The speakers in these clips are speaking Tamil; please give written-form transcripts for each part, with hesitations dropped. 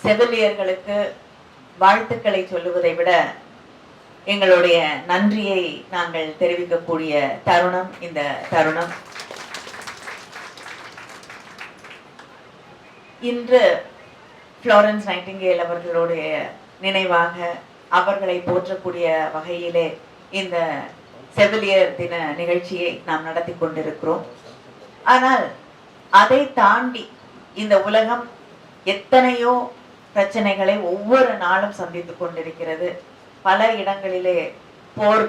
செவிலியர்களுக்கு வாழ்த்துக்களை சொல்லுவதை விட எங்களுடைய நன்றியை நாங்கள் தெரிவிக்கக்கூடிய தருணம் இந்த தருணம். இன்று ஃப்ளோரன்ஸ் நைட்டிங்கேல் அவர்களுடைய நினைவாக அவர்களை போற்றக்கூடிய வகையிலே இந்த செவிலியர் தின நிகழ்ச்சியை நாம் நடத்தி கொண்டிருக்கிறோம். ஆனால் அதை தாண்டி இந்த உலகம் எத்தனையோ பிரச்சனைகளை ஒவ்வொரு நாளும் சந்தித்துக் கொண்டிருக்கிறது. பல இடங்களிலே போர்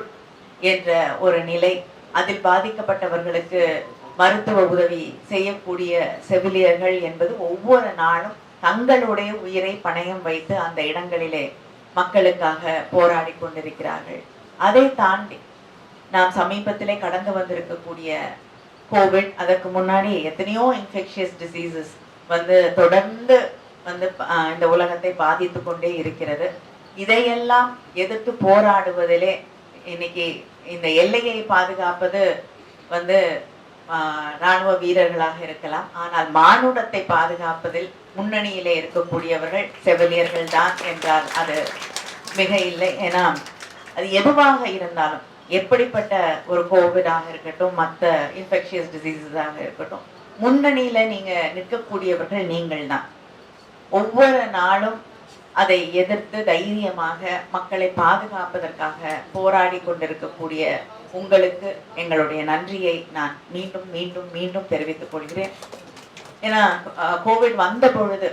என்ற ஒரு நிலை, அதில் பாதிக்கப்பட்டவர்களுக்கு மருத்துவ உதவி செய்யக்கூடிய செவிலியர்கள் என்பது ஒவ்வொரு நாளும் தங்களுடைய உயிரை பணயம் வைத்து அந்த இடங்களிலே மக்களுக்காக போராடி கொண்டிருக்கிறார்கள். அதை தாண்டி நாம் சமீபத்திலே கடந்து வந்திருக்கக்கூடிய கோவிட், அதற்கு முன்னாடி எத்தனையோ இன்ஃபெக்ஷியஸ் டிசீசஸ் தொடர்ந்து இந்த உலகத்தை பாதித்து கொண்டே இருக்கிறது. இதையெல்லாம் எதிர்த்து போராடுவதிலே இன்னைக்கு இந்த எல்லையை பாதுகாப்பது இராணுவ வீரர்களாக இருக்கலாம், ஆனால் மானுடத்தை பாதுகாப்பதில் முன்னணியிலே இருக்கக்கூடியவர்கள் செவிலியர்கள் தான் என்றால் அது மிக இல்லை. ஏன்னா அது எதுவாக இருந்தாலும், எப்படிப்பட்ட ஒரு கோவிடாக இருக்கட்டும், மற்ற இன்ஃபெக்ஷியஸ் டிசீசஸாக இருக்கட்டும், முன்னணியில நீங்க நிற்கக்கூடியவர்கள் நீங்கள் தான். ஒவ்வொரு நாளும் அதை எதிர்த்து தைரியமாக மக்களை பாதுகாப்பதற்காக போராடி கொண்டிருக்கக்கூடிய உங்களுக்கு எங்களுடைய நன்றியை நான் மீண்டும் மீண்டும் மீண்டும் தெரிவித்துக் கொள்கிறேன். ஏன்னா கோவிட் வந்த பொழுது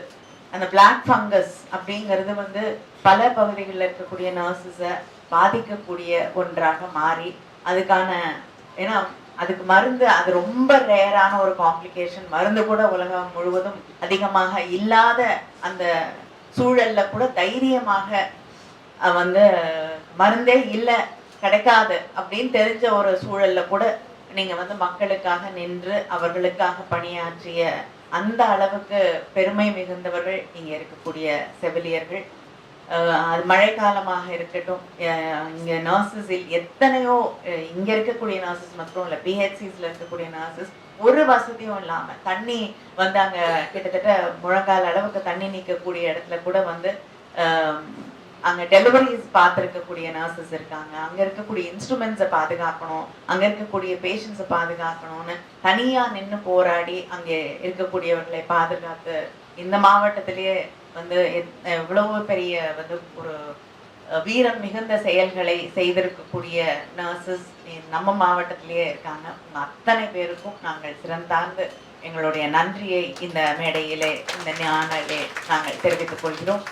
அந்த பிளாக் ஃபங்கஸ் அப்படிங்கிறது பல பகுதிகளில் இருக்கக்கூடிய நர்சஸை பாதிக்கக்கூடிய ஒன்றாக மாறி ஏன்னா அதுக்கு மருந்து, அது ரொம்ப ரேரான ஒரு காம்ப்ளிகேஷன், மருந்து கூட உலகம் முழுவதும் அதிகமாக இல்லாத அந்த சூழல்ல கூட தைரியமாக மருந்தே இல்லை, கிடைக்காது அப்படின்னு தெரிஞ்ச ஒரு சூழல்ல கூட நீங்க மக்களுக்காக நின்று அவர்களுக்காக பணியாற்றிய அந்த அளவுக்கு பெருமை மிகுந்தவர்கள் இங்க இருக்கக்கூடிய செவிலியர்கள். அது மழைக்காலமாக இருக்கட்டும், இங்க நர்சஸில் எத்தனையோ இங்க இருக்கக்கூடிய நர்சஸ் மட்டும் இல்லை, பிஹெச்சிஸ்ல இருக்கக்கூடிய நர்சஸ் ஒரு வசதியும் இல்லாம தண்ணி அங்க கிட்டத்தட்ட முழங்கால் அளவுக்கு தண்ணி நீக்கக்கூடிய இடத்துல கூட அங்க டெலிவரிஸ் பார்த்துருக்கக்கூடிய நர்சஸ் இருக்காங்க. அங்க இருக்கக்கூடிய இன்ஸ்ட்ருமெண்ட்ஸை பாதுகாக்கணும், அங்க இருக்கக்கூடிய பேஷண்ட்ஸை பாதுகாக்கணும்னு தனியா நின்று போராடி அங்கே இருக்கக்கூடியவர்களை பாதுகாத்து இந்த மாவட்டத்திலேயே எவ்வளவு பெரிய ஒரு வீரம் மிகுந்த செயல்களை செய்திருக்கக்கூடிய நர்சஸ் நம்ம மாவட்டத்திலேயே இருக்காங்க. அத்தனை பேருக்கும் நாங்கள் சிறந்தார்ந்து எங்களுடைய நன்றியை இந்த மேடையிலே, இந்த நாளிலே நாங்கள் தெரிவித்துக் கொள்கிறோம்.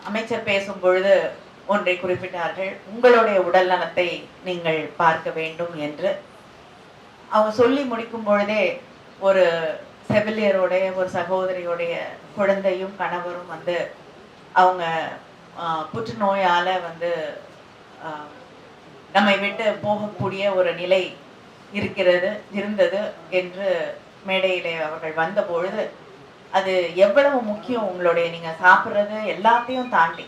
அமைச்சர் பேசும் பொழுது ஒன்றை குறிப்பிட்டார்கள், உங்களுடைய உடல் நலத்தை நீங்கள் பார்க்க வேண்டும் என்று. அவங்க சொல்லி முடிக்கும் பொழுதே ஒரு செவிலியருடைய ஒரு சகோதரியுடைய குழந்தையும் கணவரும் அவங்க புற்றுநோயால நம்மை விட்டு போகக்கூடிய ஒரு நிலை இருந்தது என்று மேடையிலே அவர்கள் வந்த பொழுது அது எவ்வளவு முக்கியம், உங்களுடைய நீங்க சாப்பிட்றது எல்லாத்தையும் தாண்டி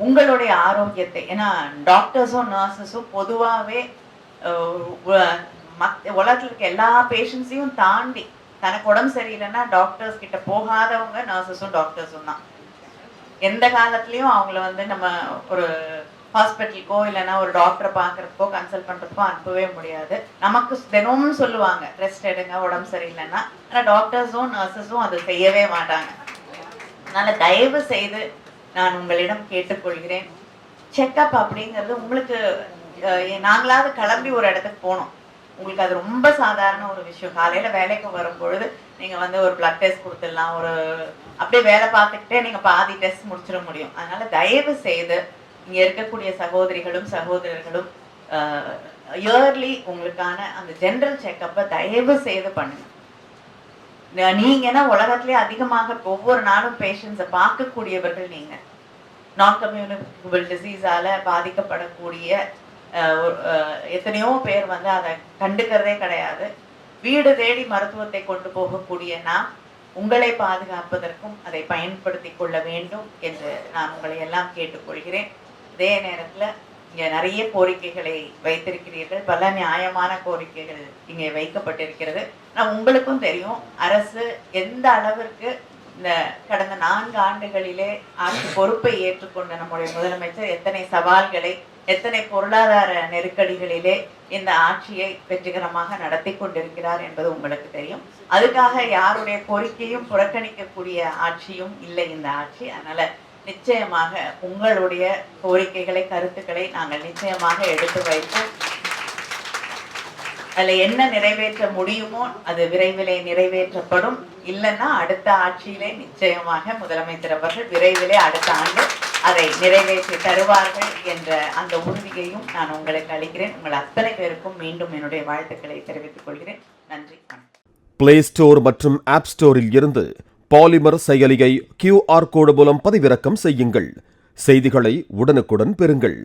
உங்களுடைய ஆரோக்கியத்தை. ஏன்னா டாக்டர்ஸும் நர்சஸும் பொதுவாகவே உலகத்தில் இருக்க எல்லா பேஷண்ட்ஸையும் தாண்டி தனக்கு உடம்பு சரியில்லைன்னா டாக்டர்ஸ் கிட்ட போகாதவங்க நர்சஸும் டாக்டர்ஸும் தான். எந்த காலத்துலயும் அவங்கள நம்ம ஒரு ஹாஸ்பிட்டலுக்கோ இல்லைன்னா ஒரு டாக்டரை பார்க்கறதுக்கோ கன்சல்ட் பண்றதுக்கோ அனுப்பவே முடியாது. நமக்கு தினமும் சொல்லுவாங்க ரெஸ்ட் எடுங்க உடம்பு சரியில்லைன்னா, ஆனால் டாக்டர்ஸும் நர்சஸும் அதை செய்யவே மாட்டாங்க. அதனால தயவு செய்து நான் உங்களிடம் கேட்டுக்கொள்கிறேன், செக்அப் அப்படிங்கிறது உங்களுக்கு நாங்களாவது கிளம்பி ஒரு இடத்துக்கு போனோம், உங்களுக்கு அது ரொம்ப சாதாரண ஒரு விஷயம். காலையில வேலைக்கு வரும் பொழுது நீங்க ஒரு பிளட் டெஸ்ட் கொடுத்துடலாம், ஒரு அப்படியே வேலை பார்த்துக்கிட்டே நீங்க பாதி டெஸ்ட் முடிச்சிட முடியும். அதனால தயவு செய்து இங்க இருக்கக்கூடிய சகோதரிகளும் சகோதரர்களும் இயர்லி உங்களுக்கான அந்த ஜெனரல் செக்கப்பை தயவு செய்து பண்ணுங்க. நீங்கன்னா உலகத்திலே அதிகமாக ஒவ்வொரு நாளும் பேஷண்ட்ஸை பார்க்கக்கூடியவர்கள் நீங்க. நான் கம்யூனிகபிள் டிசீஸால பாதிக்கப்படக்கூடிய எத்தனையோ பேர் அதை கண்டுக்கிறதே கிடையாது. வீடு தேடி மருத்துவத்தை கொண்டு போகக்கூடிய நாம் உங்களை பாதுகாப்பதற்கும் அதை பயன்படுத்தி கொள்ள வேண்டும் என்று நான் உங்களை எல்லாம் கேட்டுக்கொள்கிறேன். அதே நேரத்தில் இங்கே நிறைய கோரிக்கைகளை வைத்திருக்கிறீர்கள், பல நியாயமான கோரிக்கைகள் இங்கே வைக்கப்பட்டிருக்கிறது. நான் உங்களுக்கும் தெரியும் அரசு எந்த அளவிற்கு இந்த கடந்த 4 ஆண்டுகளிலே ஆட்சி பொறுப்பை ஏற்றுக்கொண்ட நம்முடைய முதலமைச்சர் எத்தனை சவால்களை, எத்தனை பொருளாதார நெருக்கடிகளிலே இந்த ஆட்சியை வெற்றிகரமாக நடத்தி கொண்டிருக்கிறார் என்பது உங்களுக்கு தெரியும். அதுக்காக யாருடைய கோரிக்கையும் புறக்கணிக்கக்கூடிய ஆட்சியும் இல்லை இந்த ஆட்சி. அதனால நிச்சயமாக உங்களுடைய கோரிக்கைகளை, கருத்துக்களை நாங்கள் நிச்சயமாக எடுத்து வைப்போம். அதுல என்ன நிறைவேற்ற முடியுமோ அது விரைவிலே நிறைவேற்றப்படும். இல்லைன்னா அடுத்த ஆட்சியிலே நிச்சயமாக முதலமைச்சர் அவர்கள் விரைவிலே அடுத்த ஆண்டு அதை நிறைவேற்றி தருவார்கள் என்ற அந்த உறுதியையும் நான் உங்களுக்கு அளிக்கிறேன். உங்கள் அத்தனை பேருக்கும் மீண்டும் என்னுடைய வாழ்த்துக்களை தெரிவித்துக் கொள்கிறேன். நன்றி. பிளே ஸ்டோர் மற்றும் ஆப் ஸ்டோரில் இருந்து பாலிமர் செயலியை QR கோடு மூலம் பதிவிறக்கம் செய்யுங்கள். செய்திகளை உடனுக்குடன் பெறுங்கள்.